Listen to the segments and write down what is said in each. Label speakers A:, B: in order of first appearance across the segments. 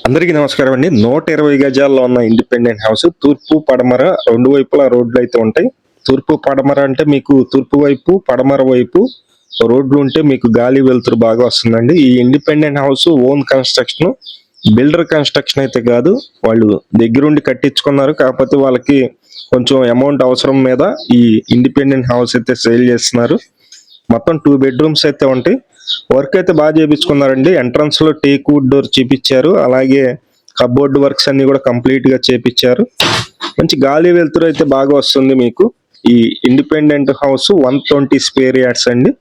A: అందరికీ నమస్కారం అండి. 120 గజాల్లో ఉన్న ఇండిపెండెంట్ హౌస్ తూర్పు పడమర రెండు వైపులా రోడ్లు అయితే ఉంటాయి. తూర్పు పడమర అంటే మీకు తూర్పు వైపు పడమర వైపు రోడ్లు ఉంటే మీకు గాలి వెలుతురు బాగా వస్తుందండి. ఈ independent house own construction, builder construction అయితే కాదు, వాళ్ళు దగ్గరుండి కట్టించుకున్నారు. కాకపోతే వాళ్ళకి కొంచెం అమౌంట్ అవసరం మీద ఈ ఇండిపెండెంట్ హౌస్ అయితే సేల్ చేస్తున్నారు. మొత్తం 2 బెడ్రూమ్స్ అయితే ఉంటాయి. వర్క్ అయితే బాగా చేపించుకున్నారండి. ఎంట్రన్స్ లో టేక్ వుడ్ డోర్ చేపించారు. అలాగే కబోర్డ్ వర్క్స్ అన్ని కూడా కంప్లీట్ గా చేపించారు. మంచి గాలి వెలుతురు అయితే బాగా వస్తుంది మీకు. ఈ ఇండిపెండెంట్ హౌస్ 120 స్క్వేర్ యార్డ్స్ అండి.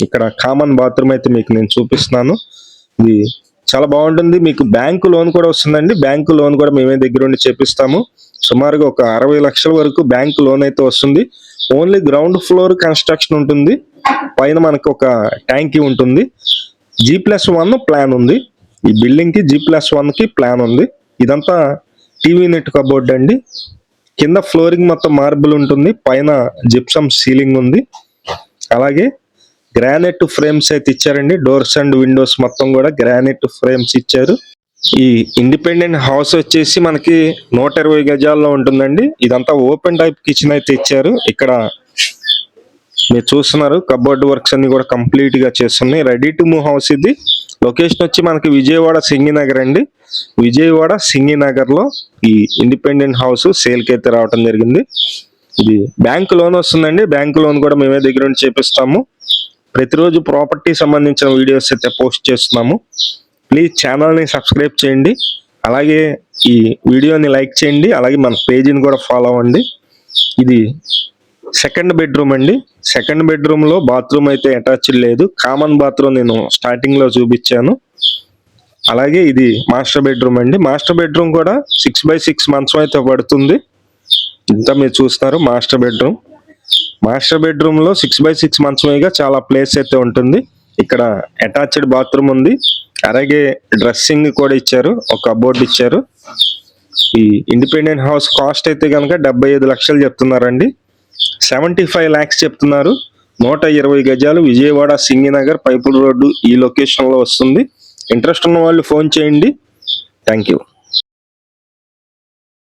A: ఇక్కడ కామన్ బాత్రూమ్ అయితే మీకు నేను చూపిస్తున్నాను. ఇది చాలా బాగుంటుంది. మీకు బ్యాంకు లోన్ కూడా వస్తుందండి. బ్యాంకు లోన్ కూడా మేమే దగ్గర ఉండి చేపిస్తాము. సుమారుగా ఒక 60 లక్షల వరకు బ్యాంకు లోన్ అయితే వస్తుంది. ఓన్లీ గ్రౌండ్ ఫ్లోర్ కన్స్ట్రక్షన్ ఉంటుంది. పైన మనకు ఒక ట్యాంకీ ఉంటుంది. G+1 ప్లాన్ ఉంది. ఈ బిల్డింగ్ కి G+1 కి ప్లాన్ ఉంది. ఇదంతా టీవీ నెట్ కబోర్డ్ అండి. కింద ఫ్లోరింగ్ మొత్తం మార్బుల్ ఉంటుంది. పైన జిప్సమ్ సీలింగ్ ఉంది. అలాగే గ్రానైట్ ఫ్రేమ్స్ అయితే ఇచ్చారండి. డోర్స్ అండ్ విండోస్ మొత్తం కూడా గ్రానైట్ ఫ్రేమ్స్ ఇచ్చారు. ఈ ఇండిపెండెంట్ హౌస్ వచ్చేసి మనకి 120 గజాల్లో ఉంటుందండి. ఇదంతా ఓపెన్ టైప్ కిచెన్ అయితే ఇచ్చారు. ఇక్కడ మీరు చూస్తున్నారు కబోర్డ్ వర్క్స్ అన్ని కూడా కంప్లీట్ గా చేస్తున్నాయి. రెడీ టు మూవ్ హౌస్ ఇది. లొకేషన్ వచ్చి మనకి విజయవాడ సింగినగర్ అండి. విజయవాడ సింగినగర్ లో ఈ ఇండిపెండెంట్ హౌస్ సేల్ కి అయితే రావడం జరిగింది. ఇది బ్యాంక్ లోన్ వస్తుందండి. బ్యాంక్ లోన్ కూడా మేమే దగ్గర ఉండి చేపిస్తాము. ప్రతిరోజు ప్రాపర్టీ సంబంధించిన వీడియోస్ అయితే పోస్ట్ చేస్తున్నాము. ప్లీజ్ ఛానల్ ని సబ్స్క్రైబ్ చేయండి. అలాగే ఈ వీడియోని లైక్ చేయండి. అలాగే మన పేజీని కూడా ఫాలో అవ్వండి. ఇది సెకండ్ బెడ్రూమ్ అండి. సెకండ్ బెడ్రూమ్ లో బాత్రూమ్ అయితే అటాచ్డ్ లేదు. కామన్ బాత్రూమ్ నేను స్టార్టింగ్ లో చూపించాను. అలాగే ఇది మాస్టర్ బెడ్రూమ్ అండి. మాస్టర్ బెడ్రూమ్ కూడా 6x6 మంచం అయితే పడుతుంది. ఇంత మీరు చూస్తున్నారు మాస్టర్ బెడ్రూమ్. మాస్టర్ బెడ్రూమ్ లో 6x6 మంచమేగా చాలా ప్లేస్ అయితే ఉంటుంది. ఇక్కడ అటాచ్డ్ బాత్రూమ్ ఉంది. అలాగే డ్రెస్సింగ్ కూడా ఇచ్చారు. ఒక కబోర్డ్ ఇచ్చారు. ఈ ఇండిపెండెంట్ హౌస్ కాస్ట్ అయితే కనుక 75 లక్షలు చెప్తున్నారండి. 75 lakhs చెప్తున్నారు. 120 గజాలు, విజయవాడ సింగినగర్ పైపుల్ రోడ్డు ఈ లొకేషన్ లో వస్తుంది. ఇంట్రెస్ట్ ఉన్న వాళ్ళు ఫోన్ చేయండి. Thank you.